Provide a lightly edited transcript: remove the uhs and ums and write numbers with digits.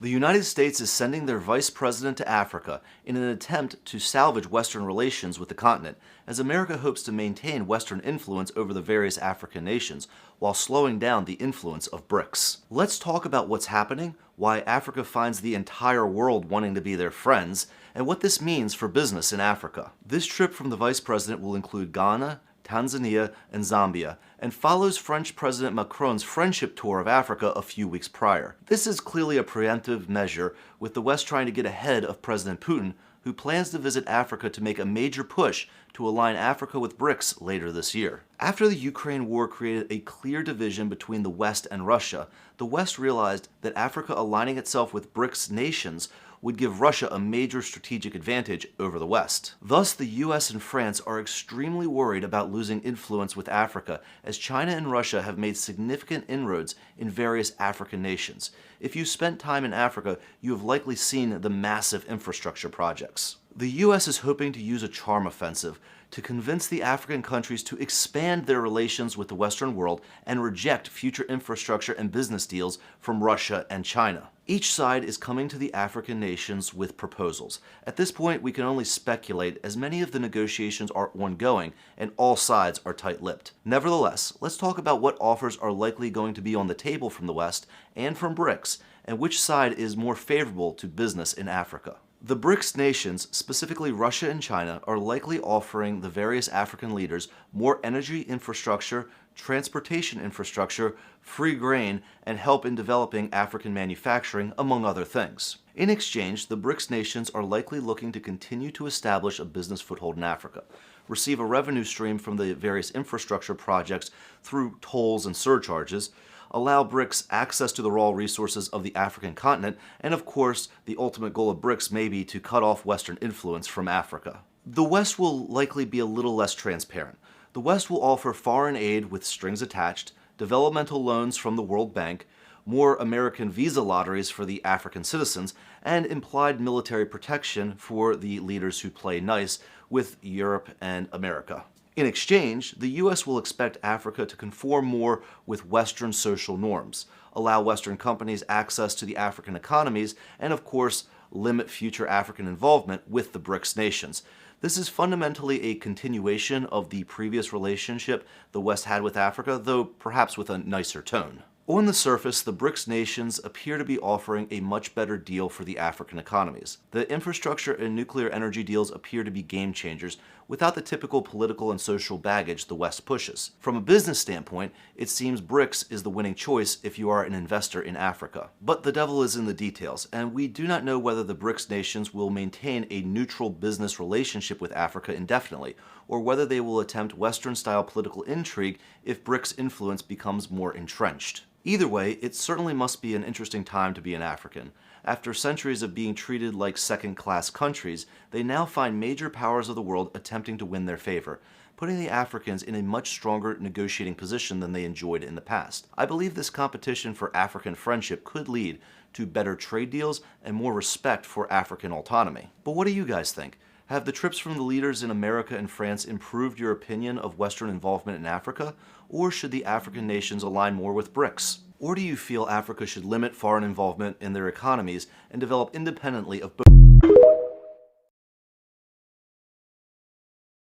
The United States is sending their vice president to Africa in an attempt to salvage Western relations with the continent, as America hopes to maintain Western influence over the various African nations while slowing down the influence of BRICS. Let's talk about what's happening, why Africa finds the entire world wanting to be their friends, and what this means for business in Africa. This trip from the vice president will include Ghana, Tanzania, and Zambia, and follows French President Macron's friendship tour of Africa a few weeks prior. This is clearly a preemptive measure, with the West trying to get ahead of President Putin, who plans to visit Africa to make a major push to align Africa with BRICS later this year. After the Ukraine war created a clear division between the West and Russia, the West realized that Africa aligning itself with BRICS nations would give Russia a major strategic advantage over the West. Thus, the US and France are extremely worried about losing influence with Africa, as China and Russia have made significant inroads in various African nations. If you spent time in Africa, you have likely seen the massive infrastructure projects. The US is hoping to use a charm offensive to convince the African countries to expand their relations with the Western world and reject future infrastructure and business deals from Russia and China. Each side is coming to the African nations with proposals. At this point, we can only speculate, as many of the negotiations are ongoing and all sides are tight-lipped. Nevertheless, let's talk about what offers are likely going to be on the table from the West and from BRICS, and which side is more favorable to business in Africa. The BRICS nations, specifically Russia and China, are likely offering the various African leaders more energy infrastructure, transportation infrastructure, free grain, and help in developing African manufacturing, among other things. In exchange, the BRICS nations are likely looking to continue to establish a business foothold in Africa, receive a revenue stream from the various infrastructure projects through tolls and surcharges, allow BRICS access to the raw resources of the African continent, and of course, the ultimate goal of BRICS may be to cut off Western influence from Africa. The West will likely be a little less transparent. The West will offer foreign aid with strings attached, developmental loans from the World Bank, more American visa lotteries for the African citizens, and implied military protection for the leaders who play nice with Europe and America. In exchange, the US will expect Africa to conform more with Western social norms, allow Western companies access to the African economies, and of course, limit future African involvement with the BRICS nations. This is fundamentally a continuation of the previous relationship the West had with Africa, though perhaps with a nicer tone. On the surface, the BRICS nations appear to be offering a much better deal for the African economies. The infrastructure and nuclear energy deals appear to be game changers without the typical political and social baggage the West pushes. From a business standpoint, it seems BRICS is the winning choice if you are an investor in Africa. But the devil is in the details, and we do not know whether the BRICS nations will maintain a neutral business relationship with Africa indefinitely, or whether they will attempt Western-style political intrigue if BRICS influence becomes more entrenched. Either way, it certainly must be an interesting time to be an African. After centuries of being treated like second-class countries, they now find major powers of the world attempting to win their favor, putting the Africans in a much stronger negotiating position than they enjoyed in the past. I believe this competition for African friendship could lead to better trade deals and more respect for African autonomy. But what do you guys think? Have the trips from the leaders in America and France improved your opinion of Western involvement in Africa, or should the African nations align more with BRICS? Or do you feel Africa should limit foreign involvement in their economies and develop independently of both?